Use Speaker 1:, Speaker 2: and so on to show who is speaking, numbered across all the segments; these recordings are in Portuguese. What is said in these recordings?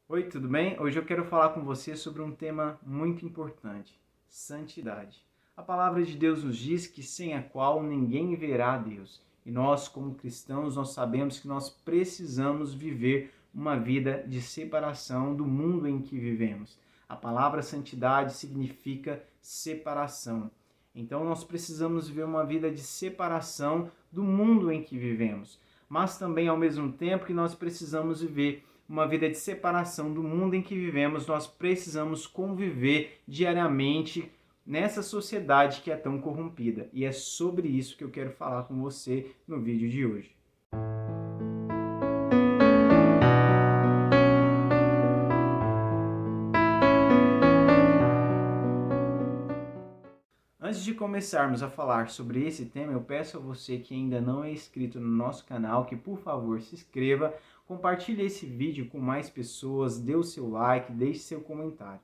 Speaker 1: Oi, tudo bem? Hoje eu quero falar com você sobre um tema muito importante: santidade. A palavra de Deus nos diz que sem a qual ninguém verá a Deus. E nós, como cristãos, nós sabemos que nós precisamos viver uma vida de separação do mundo em que vivemos. A palavra santidade significa separação. Então nós precisamos viver uma vida de separação do mundo em que vivemos, mas também ao mesmo tempo que nós precisamos viver uma vida de separação do mundo em que vivemos, nós precisamos conviver diariamente nessa sociedade que é tão corrompida. E é sobre isso que eu quero falar com você no vídeo de hoje. Antes de começarmos a falar sobre esse tema, eu peço a você que ainda não é inscrito no nosso canal, que por favor se inscreva, compartilhe esse vídeo com mais pessoas, dê o seu like, deixe seu comentário.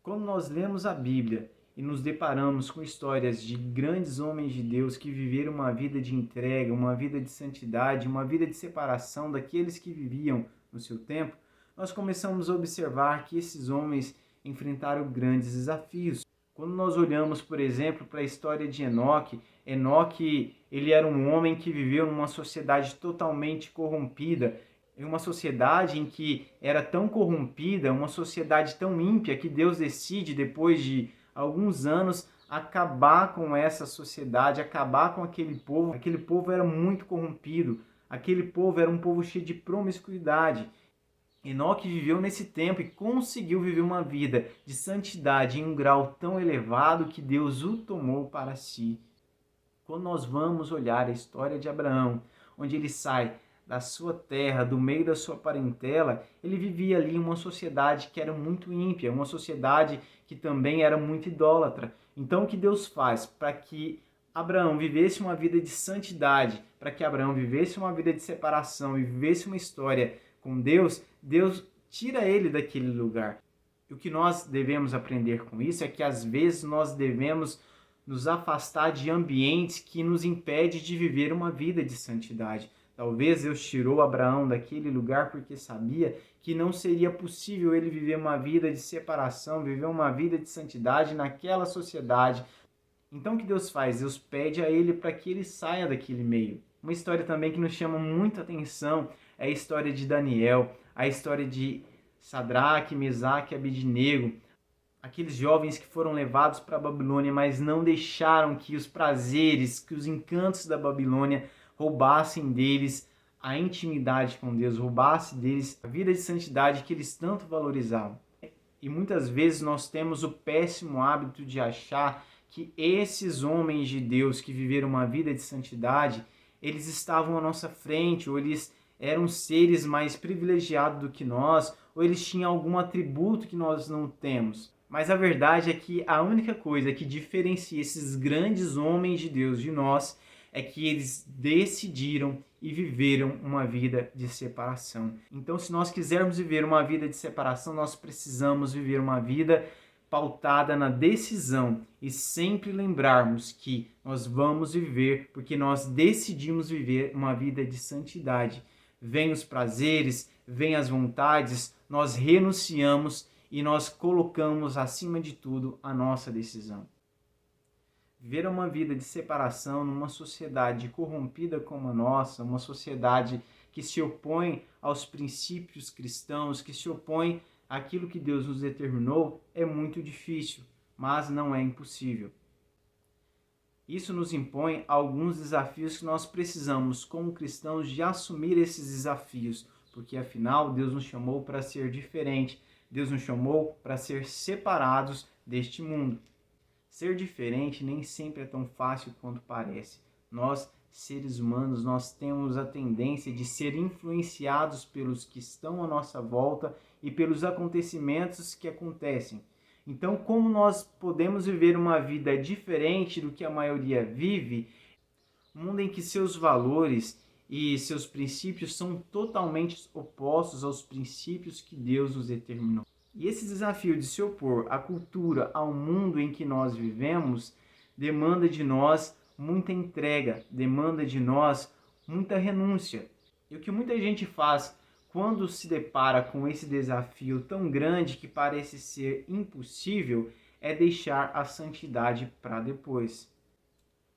Speaker 1: Quando nós lemos a Bíblia e nos deparamos com histórias de grandes homens de Deus que viveram uma vida de entrega, uma vida de santidade, uma vida de separação daqueles que viviam no seu tempo, nós começamos a observar que esses homens enfrentaram grandes desafios. Quando nós olhamos, por exemplo, para a história de Enoque, ele era um homem que viveu numa sociedade totalmente corrompida, em uma sociedade em que era tão corrompida, uma sociedade tão ímpia, que Deus decide, depois de alguns anos, acabar com essa sociedade, acabar com aquele povo. Aquele povo era muito corrompido, aquele povo era um povo cheio de promiscuidade. Enoque viveu nesse tempo e conseguiu viver uma vida de santidade em um grau tão elevado que Deus o tomou para si. Quando nós vamos olhar a história de Abraão, onde ele sai da sua terra, do meio da sua parentela, ele vivia ali em uma sociedade que era muito ímpia, uma sociedade que também era muito idólatra. Então o que Deus faz para que Abraão vivesse uma vida de santidade, para que Abraão vivesse uma vida de separação e vivesse uma história com Deus, Deus tira ele daquele lugar. E o que nós devemos aprender com isso é que às vezes nós devemos nos afastar de ambientes que nos impedem de viver uma vida de santidade. Talvez Deus tirou Abraão daquele lugar porque sabia que não seria possível ele viver uma vida de separação, viver uma vida de santidade naquela sociedade. Então o que Deus faz? Deus pede a ele para que ele saia daquele meio. Uma história também que nos chama muita atenção é a história de Daniel, a história de Sadraque, Mesaque e Abednego, aqueles jovens que foram levados para a Babilônia, mas não deixaram que os prazeres, que os encantos da Babilônia roubassem deles a intimidade com Deus, roubasse deles a vida de santidade que eles tanto valorizavam. E muitas vezes nós temos o péssimo hábito de achar que esses homens de Deus que viveram uma vida de santidade, eles estavam à nossa frente, ou eles eram seres mais privilegiados do que nós, ou eles tinham algum atributo que nós não temos. Mas a verdade é que a única coisa que diferencia esses grandes homens de Deus de nós é que eles decidiram e viveram uma vida de separação. Então, se nós quisermos viver uma vida de separação, nós precisamos viver uma vida pautada na decisão e sempre lembrarmos que nós vamos viver porque nós decidimos viver uma vida de santidade. Vêm os prazeres, vêm as vontades, nós renunciamos e nós colocamos acima de tudo a nossa decisão. Viver uma vida de separação numa sociedade corrompida como a nossa, uma sociedade que se opõe aos princípios cristãos, que se opõe àquilo que Deus nos determinou, é muito difícil, mas não é impossível. Isso nos impõe alguns desafios que nós precisamos, como cristãos, de assumir esses desafios, porque afinal Deus nos chamou para ser diferente, Deus nos chamou para ser separados deste mundo. Ser diferente nem sempre é tão fácil quanto parece. Nós, seres humanos, nós temos a tendência de ser influenciados pelos que estão à nossa volta e pelos acontecimentos que acontecem. Então, como nós podemos viver uma vida diferente do que a maioria vive, um mundo em que seus valores e seus princípios são totalmente opostos aos princípios que Deus nos determinou. E esse desafio de se opor à cultura, ao mundo em que nós vivemos, demanda de nós muita entrega, demanda de nós muita renúncia. E o que muita gente faz quando se depara com esse desafio tão grande que parece ser impossível, é deixar a santidade para depois.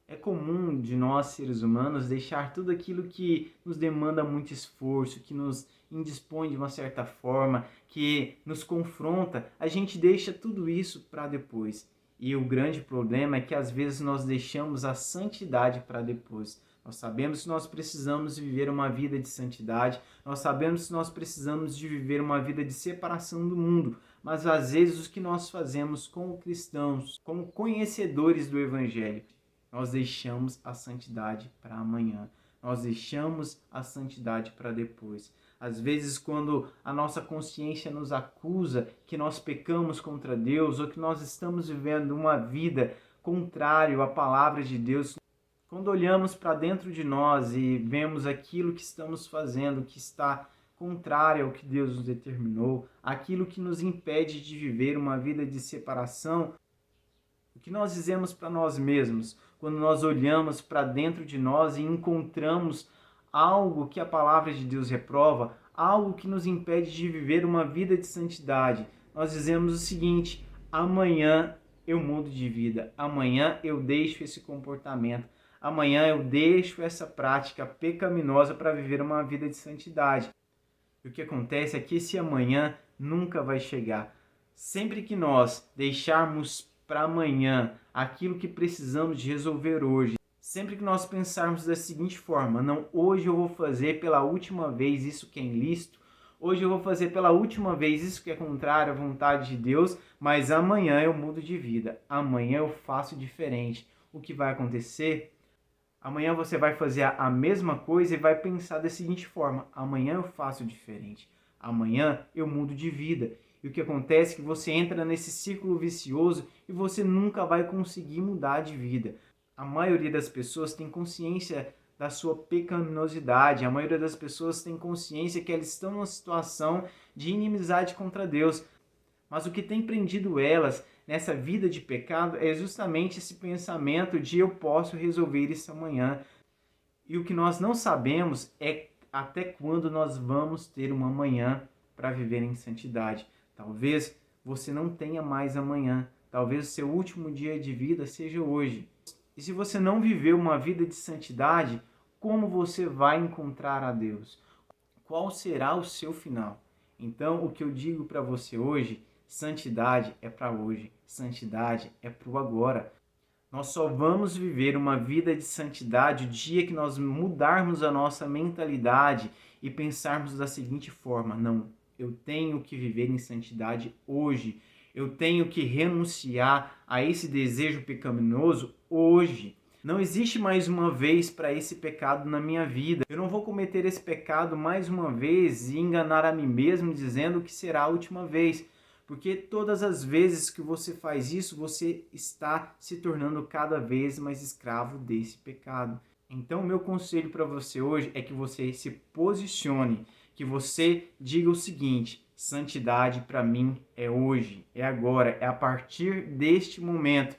Speaker 1: É comum de nós, seres humanos, deixar tudo aquilo que nos demanda muito esforço, que nos indispõe de uma certa forma, que nos confronta, a gente deixa tudo isso para depois. E o grande problema é que às vezes nós deixamos a santidade para depois. Nós sabemos que nós precisamos viver uma vida de santidade, nós sabemos que nós precisamos de viver uma vida de separação do mundo, mas às vezes o que nós fazemos como cristãos, como conhecedores do Evangelho, nós deixamos a santidade para amanhã. Nós deixamos a santidade para depois. Às vezes, quando a nossa consciência nos acusa que nós pecamos contra Deus ou que nós estamos vivendo uma vida contrária à palavra de Deus, quando olhamos para dentro de nós e vemos aquilo que estamos fazendo que está contrário ao que Deus nos determinou, aquilo que nos impede de viver uma vida de separação, o que nós dizemos para nós mesmos quando nós olhamos para dentro de nós e encontramos algo que a palavra de Deus reprova, algo que nos impede de viver uma vida de santidade? Nós dizemos o seguinte: amanhã eu mudo de vida, amanhã eu deixo esse comportamento, amanhã eu deixo essa prática pecaminosa para viver uma vida de santidade. E o que acontece é que esse amanhã nunca vai chegar. Sempre que nós deixarmos para amanhã aquilo que precisamos de resolver hoje, sempre que nós pensarmos da seguinte forma: não, hoje eu vou fazer pela última vez isso que é ilícito, hoje eu vou fazer pela última vez isso que é contrário à vontade de Deus, mas amanhã eu mudo de vida, amanhã eu faço diferente. O que vai acontecer? Amanhã você vai fazer a mesma coisa e vai pensar da seguinte forma: amanhã eu faço diferente, amanhã eu mudo de vida. E o que acontece é que você entra nesse círculo vicioso e você nunca vai conseguir mudar de vida. A maioria das pessoas tem consciência da sua pecaminosidade, a maioria das pessoas tem consciência que elas estão numa situação de inimizade contra Deus. Mas o que tem prendido elas nessa vida de pecado é justamente esse pensamento de eu posso resolver isso amanhã. E o que nós não sabemos é até quando nós vamos ter uma amanhã para viver em santidade. Talvez você não tenha mais amanhã. Talvez o seu último dia de vida seja hoje. E se você não viver uma vida de santidade, como você vai encontrar a Deus? Qual será o seu final? Então, o que eu digo para você hoje: santidade é para hoje, santidade é para o agora. Nós só vamos viver uma vida de santidade o dia que nós mudarmos a nossa mentalidade e pensarmos da seguinte forma: não, eu tenho que viver em santidade hoje. Eu tenho que renunciar a esse desejo pecaminoso hoje. Não existe mais uma vez para esse pecado na minha vida. Eu não vou cometer esse pecado mais uma vez e enganar a mim mesmo dizendo que será a última vez. Porque todas as vezes que você faz isso, você está se tornando cada vez mais escravo desse pecado. Então, o meu conselho para você hoje é que você se posicione, que você diga o seguinte: santidade para mim é hoje, é agora, é a partir deste momento.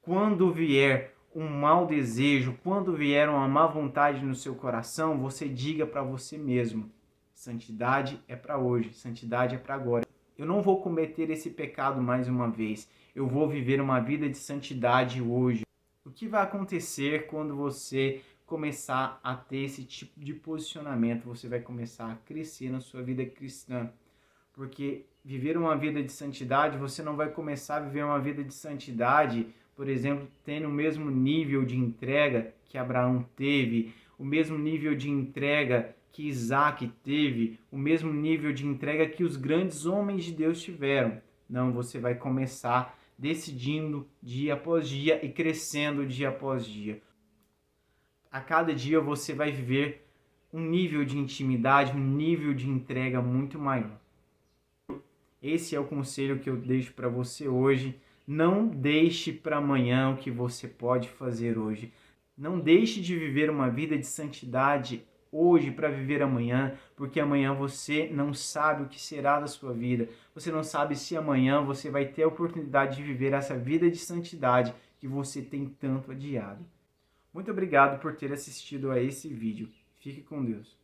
Speaker 1: Quando vier um mau desejo, quando vier uma má vontade no seu coração, você diga para você mesmo: santidade é para hoje, santidade é para agora. Eu não vou cometer esse pecado mais uma vez. Eu vou viver uma vida de santidade hoje. O que vai acontecer quando você começar a ter esse tipo de posicionamento? Você vai começar a crescer na sua vida cristã. Porque viver uma vida de santidade, você não vai começar a viver uma vida de santidade, por exemplo, tendo o mesmo nível de entrega que Abraão teve, o mesmo nível de entrega que Isaac teve, o mesmo nível de entrega que os grandes homens de Deus tiveram. Não, você vai começar decidindo dia após dia e crescendo dia após dia. A cada dia você vai viver um nível de intimidade, um nível de entrega muito maior. Esse é o conselho que eu deixo para você hoje. Não deixe para amanhã o que você pode fazer hoje. Não deixe de viver uma vida de santidade hoje para viver amanhã, porque amanhã você não sabe o que será da sua vida. Você não sabe se amanhã você vai ter a oportunidade de viver essa vida de santidade que você tem tanto adiado. Muito obrigado por ter assistido a esse vídeo. Fique com Deus.